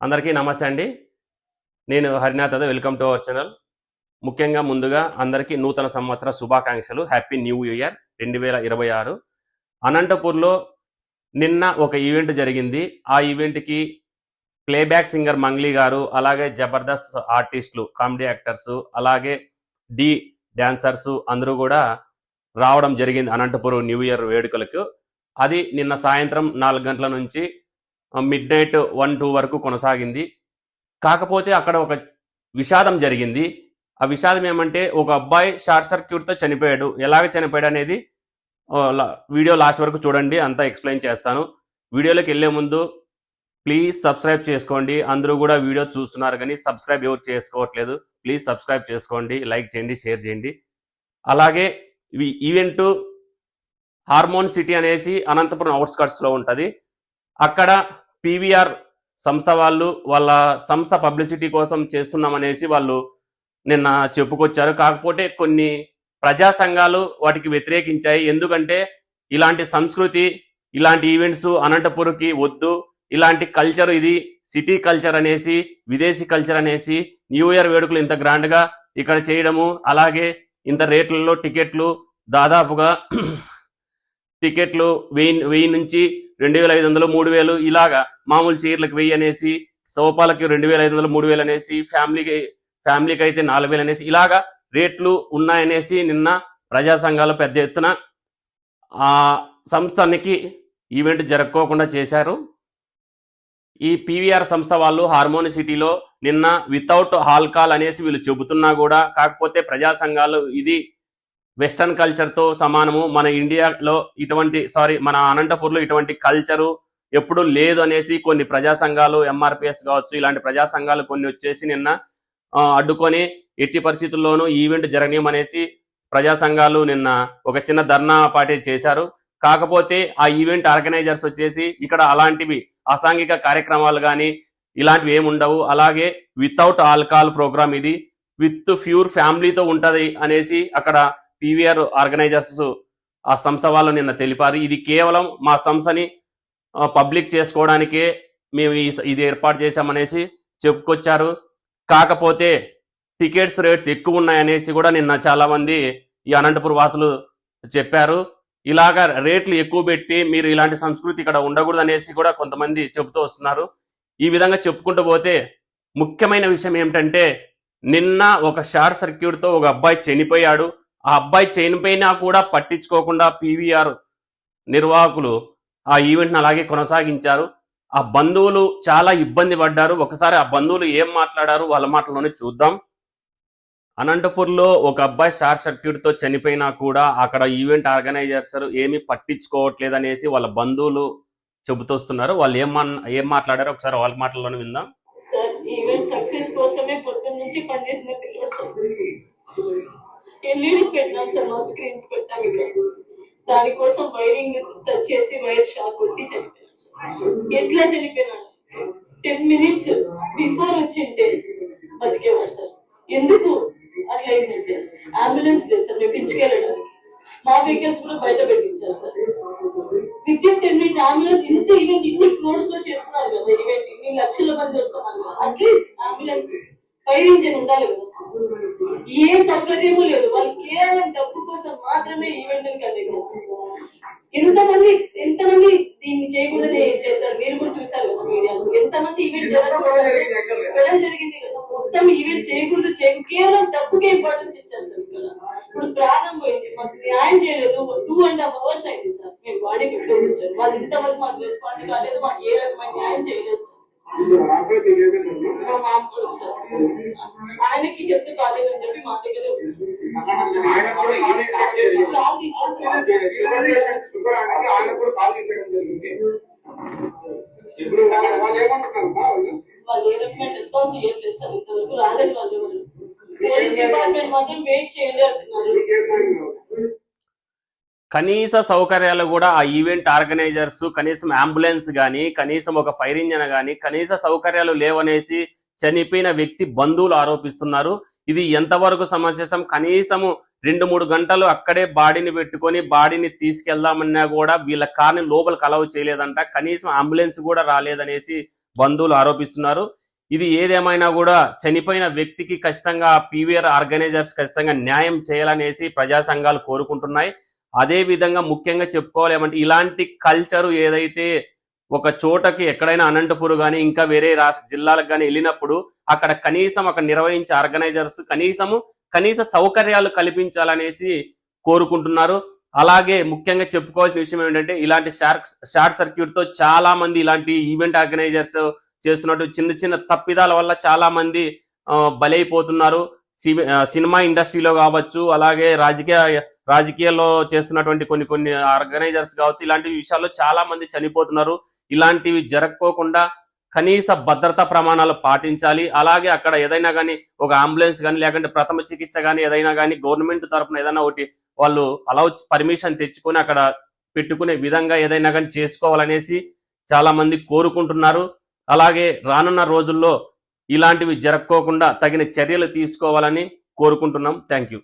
అందరికీ నమస్తే అండి. నేను Harinath Yadav. Welcome to our channel. ముఖ్యంగా ముందుగా అందరికీ నూతన సంవత్సర శుభాకాంక్షలు. Happy new year 2026. అనంతపూర్లో నిన్న ఒక ఈవెంట్ జరిగింది. ఆ ఈవెంట్కి ప్లేబ్యాక్ సింగర్ మంగ్లీ గారు, అలాగే జబర్దస్త్ ఆర్టిస్టులు, కామెడీ యాక్టర్స్, అలాగే డి డాన్సర్స్ అందరూ కూడా రావడం జరిగింది అనంతపూర్ న్యూ ఇయర్ వేడుకలకు. అది నిన్న సాయంత్రం 4 గంటల నుంచి మిడ్ నైట్ 1-2 వరకు కొనసాగింది. కాకపోతే అక్కడ ఒక విషాదం జరిగింది. ఆ విషాదం ఏమంటే, ఒక అబ్బాయి షార్ట్ సర్క్యూట్తో చనిపోయాడు. ఎలాగ చనిపోయాడు అనేది వీడియో లాస్ట్ వరకు చూడండి, అంతా ఎక్స్ప్లెయిన్ చేస్తాను. వీడియోలోకి వెళ్ళే ముందు ప్లీజ్ సబ్స్క్రైబ్ చేసుకోండి. అందరూ కూడా వీడియో చూస్తున్నారు కానీ సబ్స్క్రైబ్ ఎవరు చేసుకోవట్లేదు. ప్లీజ్ సబ్స్క్రైబ్ చేసుకోండి, లైక్ చేయండి, షేర్ చేయండి. అలాగే ఈవెంట్ హార్మోన్ సిటీ అనేసి అనంతపురం అవుట్స్కట్స్లో ఉంటుంది. అక్కడ పీవీఆర్ సంస్థ వాళ్ళు వాళ్ళ సంస్థ పబ్లిసిటీ కోసం చేస్తున్నామనేసి వాళ్ళు నిన్న చెప్పుకొచ్చారు. కాకపోతే కొన్ని ప్రజా సంఘాలు వాటికి వ్యతిరేకించాయి. ఎందుకంటే ఇలాంటి సంస్కృతి, ఇలాంటి ఈవెంట్స్ అనంతపురంకి వద్దు, ఇలాంటి కల్చర్, ఇది సిటీ కల్చర్ అనేసి, విదేశీ కల్చర్ అనేసి న్యూ ఇయర్ వేడుకలు ఇంత గ్రాండ్గా ఇక్కడ చేయడము, అలాగే ఇంత రేట్లలో టికెట్లు దాదాపుగా టికెట్లు 1000 నుంచి 2500, 3000 ఇలాగా, మామూలు చీరలకు 1000 అనేసి, సోఫాలకి 2500, 3000 అనేసి, ఫ్యామిలీకి అయితే 4000 అనేసి ఇలాగా రేట్లు ఉన్నాయనేసి నిన్న ప్రజా సంఘాలు పెద్ద ఎత్తున ఆ సంస్థకి ఈవెంట్ జరగకోకుండా చేశారు. ఈ పీవీఆర్ సంస్థ వాళ్ళు హార్మోని సిటీలో నిన్న వితౌట్ ఆల్కహాల్ అనేసి వీళ్ళు చెబుతున్నా కూడా, కాకపోతే ప్రజా సంఘాలు ఇది వెస్టర్న్ కల్చర్తో సమానము, మన ఇండియాలో మన అనంతపూర్లో ఇటువంటి కల్చరు ఎప్పుడు లేదు అనేసి కొన్ని ప్రజా సంఘాలు, ఎంఆర్పిఎస్ కావచ్చు, ఇలాంటి ప్రజా సంఘాలు కొన్ని వచ్చేసి నిన్న అడ్డుకొని ఎట్టి పరిస్థితుల్లోనూ ఈవెంట్ జరగనీయమనేసి ప్రజా సంఘాలు నిన్న ఒక చిన్న ధర్నా పార్టీ చేశారు. కాకపోతే ఆ ఈవెంట్ ఆర్గనైజర్స్ వచ్చేసి ఇక్కడ అలాంటివి అసాంఘిక కార్యక్రమాలు కానీ ఇలాంటివి ఏముండవు, అలాగే వితౌట్ ఆల్కహాల్ ప్రోగ్రామ్, ఇది విత్ ప్యూర్ ఫ్యామిలీతో ఉంటుంది అనేసి అక్కడ పీవీఆర్ ఆర్గనైజర్స్ ఆ సంస్థ వాళ్ళు నిన్న తెలిపారు. ఇది కేవలం మా సంస్థని పబ్లిక్ చేసుకోవడానికే మేము ఇది ఏర్పాటు చేశామనేసి చెప్పుకొచ్చారు. కాకపోతే టికెట్స్ రేట్స్ ఎక్కువ ఉన్నాయనేసి కూడా నిన్న చాలామంది ఈ అనంతపురం వాసులు చెప్పారు. ఇలాగా రేట్లు ఎక్కువ పెట్టి మీరు ఇలాంటి సంస్కృతి ఇక్కడ ఉండకూడదు అనేసి కూడా కొంతమంది చెబుతూ వస్తున్నారు. ఈ విధంగా చెప్పుకుంటూ పోతే ముఖ్యమైన విషయం ఏమిటంటే, నిన్న ఒక షార్ట్ సర్క్యూట్తో ఒక అబ్బాయి చనిపోయాడు. ఆ అబ్బాయి చనిపోయినా కూడా పట్టించుకోకుండా పీవీఆర్ నిర్వాహకులు ఆ ఈవెంట్ని అలాగే కొనసాగించారు. ఆ బంధువులు చాలా ఇబ్బంది పడ్డారు. ఒకసారి ఆ బంధువులు ఏం మాట్లాడారు వాళ్ళ మాటలోనే చూద్దాం. అనంతపూర్లో ఒక అబ్బాయి షార్ట్ సర్క్యూట్తో చనిపోయినా కూడా అక్కడ ఈవెంట్ ఆర్గనైజర్స్ ఏమీ పట్టించుకోవట్లేదు అనేసి వాళ్ళ బంధువులు చెబుతూస్తున్నారు. వాళ్ళు ఏం మాట్లాడారో ఒకసారి వాళ్ళ మాటల్లోనే విందాం. సార్, ఈవెంట్ సక్సెస్ కోసమే పొద్దున్న నుంచి పనిచేసిన పిల్లలు సార్. ఎల్ఈడీస్ పెట్టినాం సార్, మా స్క్రీన్స్ పెట్టాం. ఇక్కడ దానికోసం వైరింగ్ టచ్ చేసి వైర్ షాక్ కొట్టి చనిపోయాను సార్. ఎట్లా చనిపోయినాను? 10 minutes బిఫోర్ వచ్చింటే బతికేవాడు సార్. ఎందుకు అట్లా అయిందంటే, అంబులెన్స్ లేదు సార్ మేము పిచ్చుకెళ్ళడానికి. మా వెహికల్స్ కూడా బయట పెట్టించారు sir. With in 10 minutes ambulance, ఇంత ఈవెంట్ ఇన్ని క్రోర్స్ లో చేస్తున్నారు కదా, ఈవెంట్ ఇన్ని లక్షల మంది వస్తున్నారు కదా, అట్లీస్ట్ అంబులెన్స్ ఫైర్ ఇంజిన్ ఉండాలి కదా. ఏ సౌకర్యము లేదు. వాళ్ళు కేవలం డబ్బు కోసం మాత్రమే ఈవెంట్ కండక్ట్ చేస్తారు. ఎంతమంది దీన్ని చేయకూడదని చేశారు, మీరు కూడా చూసారు కదా మీడియాలో. ఎంతమంది ఈవెంట్ జరగడం జరిగింది కదా. మొత్తం ఈవెంట్ చేయకూడదు, కేవలం డబ్బుకే ఇంపార్టెన్స్ ఇచ్చారు సార్. ఇక్కడ ఇప్పుడు ప్రాణం పోయింది, మాకు న్యాయం చేయలేదు. 2.5 hours అయింది సార్ మేము బాడీ పెట్టుకోవచ్చు. వాళ్ళు ఇంతవరకు మాకు రెస్పాండ్ కాలేదు, మాకు ఏ రకమైన న్యాయం చేయలేదు సార్. ఆయనకి హెల్త్ కాలేదని చెప్పి మా దగ్గరే వాళ్ళు ఏ రకమైన రెస్పాన్స్ ఇవ్వట్లేదు సార్. ఇంతవరకు రాలేదు వాళ్ళు. పోలీస్ డిపార్ట్మెంట్ మాత్రం వెయిట్ చేయండి అంటున్నారు. కనీస సౌకర్యాలు కూడా ఆ ఈవెంట్ ఆర్గనైజర్స్, కనీసం అంబులెన్స్ కానీ, కనీసం ఒక ఫైర్ ఇంజన్ కానీ, కనీస సౌకర్యాలు లేవనేసి చనిపోయిన వ్యక్తి బంధువులు ఆరోపిస్తున్నారు. ఇది ఎంతవరకు సమంజసం? కనీసము 2-3 గంటలు అక్కడే బాడీని పెట్టుకొని బాడీని తీసుకెళ్దామన్నా కూడా వీళ్ళ కార్ని లోపలికి అలౌ చేయలేదంట. కనీసం అంబులెన్స్ కూడా రాలేదనేసి బంధువులు ఆరోపిస్తున్నారు. ఇది ఏదేమైనా కూడా చనిపోయిన వ్యక్తికి ఖచ్చితంగా పీవీఆర్ ఆర్గనైజర్స్ ఖచ్చితంగా న్యాయం చేయాలనేసి ప్రజా సంఘాలు కోరుకుంటున్నాయి. అదే విధంగా ముఖ్యంగా చెప్పుకోవాలి ఏమంటే ఇలాంటి కల్చరు ఏదైతే ఒక చోటకి ఎక్కడైనా అనంతపూర్ కానీ ఇంకా వేరే జిల్లాలకు కానీ వెళ్ళినప్పుడు అక్కడ కనీసం అక్కడ నిర్వహించే ఆర్గనైజర్స్ కనీస సౌకర్యాలు కల్పించాలనేసి కోరుకుంటున్నారు. అలాగే ముఖ్యంగా చెప్పుకోవాల్సిన విషయం ఏంటంటే ఇలాంటి షార్ట్ సర్క్యూట్ తో చాలా మంది ఇలాంటి ఈవెంట్ ఆర్గనైజర్స్ చేస్తున్నట్టు చిన్న చిన్న తప్పిదాల వల్ల చాలా మంది బలైపోతున్నారు. సినిమా ఇండస్ట్రీలో కావచ్చు, అలాగే రాజకీయాల్లో చేస్తున్నటువంటి కొన్ని ఆర్గనైజర్స్ కావచ్చు, ఇలాంటి విషయాల్లో చాలా మంది చనిపోతున్నారు. ఇలాంటివి జరగకోకుండా కనీస భద్రతా ప్రమాణాలు పాటించాలి. అలాగే అక్కడ ఏదైనా కానీ ఒక అంబులెన్స్ కానీ లేకుంటే ప్రథమ చికిత్స కానీ ఏదైనా కానీ గవర్నమెంట్ తరఫున ఏదైనా ఒకటి వాళ్ళు పర్మిషన్ తెచ్చుకొని అక్కడ పెట్టుకునే విధంగా ఏదైనా కానీ చేసుకోవాలనేసి చాలా మంది కోరుకుంటున్నారు. అలాగే రానున్న రోజుల్లో ఇలాంటివి జరగకోకుండా తగిన చర్యలు తీసుకోవాలని కోరుకుంటున్నాం. Thank you.